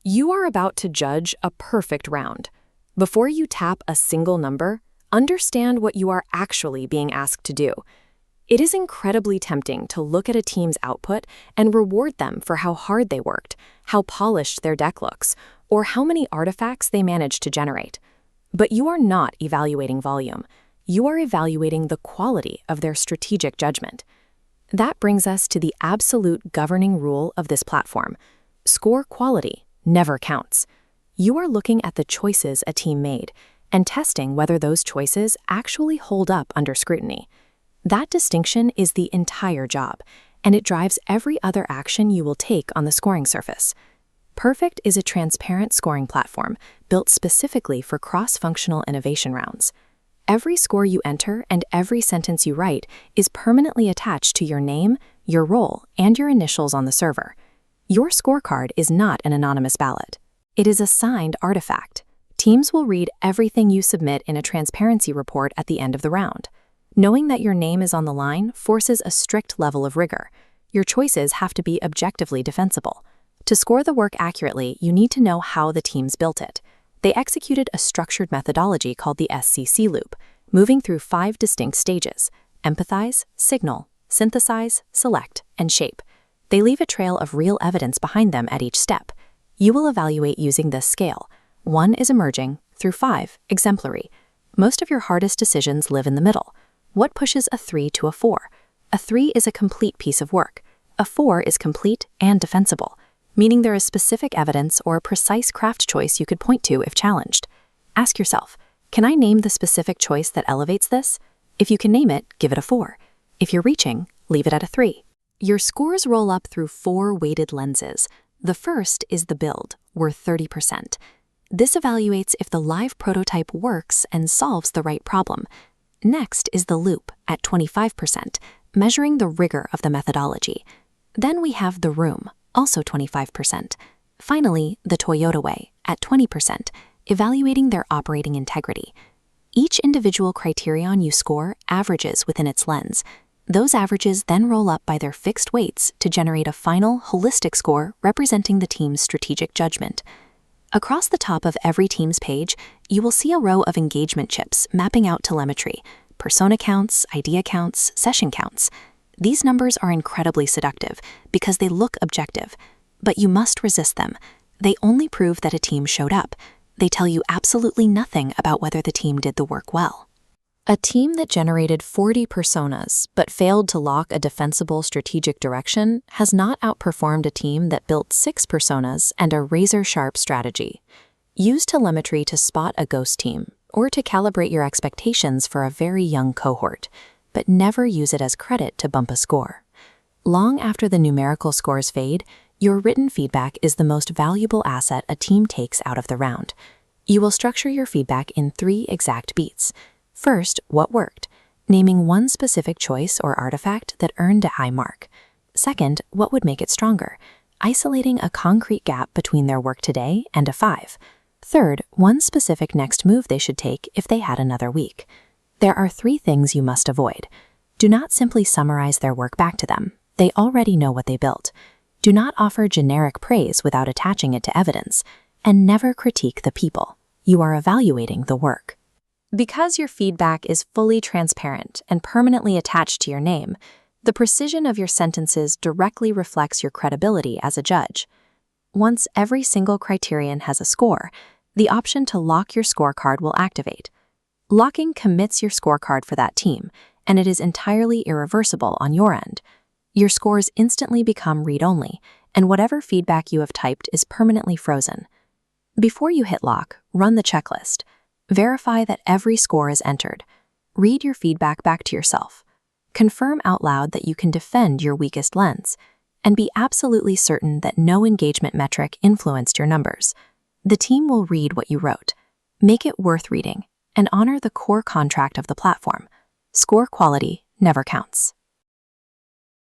You are about to judge a perfect round. Before you tap a single number, understand what you are actually being asked to do. It is incredibly tempting to look at a team's output and reward them for how hard they worked, how polished their deck looks, or how many artifacts they managed to generate. But you are not evaluating volume. You are evaluating the quality of their strategic judgment. That brings us to the absolute governing rule of this platform. Score quality never counts. You are looking at the choices a team made and testing whether those choices actually hold up under scrutiny. That distinction is the entire job, and it drives every other action you will take on the scoring surface. Perfct is a transparent scoring platform built specifically for cross-functional innovation rounds. Every score you enter and every sentence you write is permanently attached to your name, your role, and your initials on the server. Your scorecard is not an anonymous ballot. It is a signed artifact. Teams will read everything you submit in a transparency report at the end of the round. Knowing that your name is on the line forces a strict level of rigor. Your choices have to be objectively defensible. To score the work accurately, you need to know how the teams built it. They executed a structured methodology called the SCC loop, moving through 5 distinct stages: empathize, signal, synthesize, select, and shape. They leave a trail of real evidence behind them at each step. You will evaluate using this scale. 1 is emerging, through 5, exemplary. Most of your hardest decisions live in the middle. What pushes a 3 to a 4? A 3 is a complete piece of work. A 4 is complete and defensible, meaning there is specific evidence or a precise craft choice you could point to if challenged. Ask yourself, can I name the specific choice that elevates this? If you can name it, give it a 4. If you're reaching, leave it at a 3. Your scores roll up through 4 weighted lenses. The first is the build, worth 30%. This evaluates if the live prototype works and solves the right problem. Next is the loop, at 25%, measuring the rigor of the methodology. Then we have the room, also 25%. Finally, the Toyota way, at 20%, evaluating their operating integrity. Each individual criterion you score averages within its lens. Those averages then roll up by their fixed weights to generate a final, holistic score representing the team's strategic judgment. Across the top of every team's page, you will see a row of engagement chips mapping out telemetry: persona counts, idea counts, session counts. These numbers are incredibly seductive because they look objective, but you must resist them. They only prove that a team showed up. They tell you absolutely nothing about whether the team did the work well. A team that generated 40 personas but failed to lock a defensible strategic direction has not outperformed a team that built 6 personas and a razor-sharp strategy. Use telemetry to spot a ghost team or to calibrate your expectations for a very young cohort, but never use it as credit to bump a score. Long after the numerical scores fade, your written feedback is the most valuable asset a team takes out of the round. You will structure your feedback in 3 exact beats. First, what worked? Naming one specific choice or artifact that earned a high mark. Second, what would make it stronger? Isolating a concrete gap between their work today and a 5. Third, one specific next move they should take if they had another week. There are 3 things you must avoid. Do not simply summarize their work back to them. They already know what they built. Do not offer generic praise without attaching it to evidence. And never critique the people. You are evaluating the work. Because your feedback is fully transparent and permanently attached to your name, the precision of your sentences directly reflects your credibility as a judge. Once every single criterion has a score, the option to lock your scorecard will activate. Locking commits your scorecard for that team, and it is entirely irreversible on your end. Your scores instantly become read-only, and whatever feedback you have typed is permanently frozen. Before you hit lock, run the checklist. Verify that every score is entered. Read your feedback back to yourself. Confirm out loud that you can defend your weakest lens, and be absolutely certain that no engagement metric influenced your numbers. The team will read what you wrote. Make it worth reading, and honor the core contract of the platform. Score quality never counts.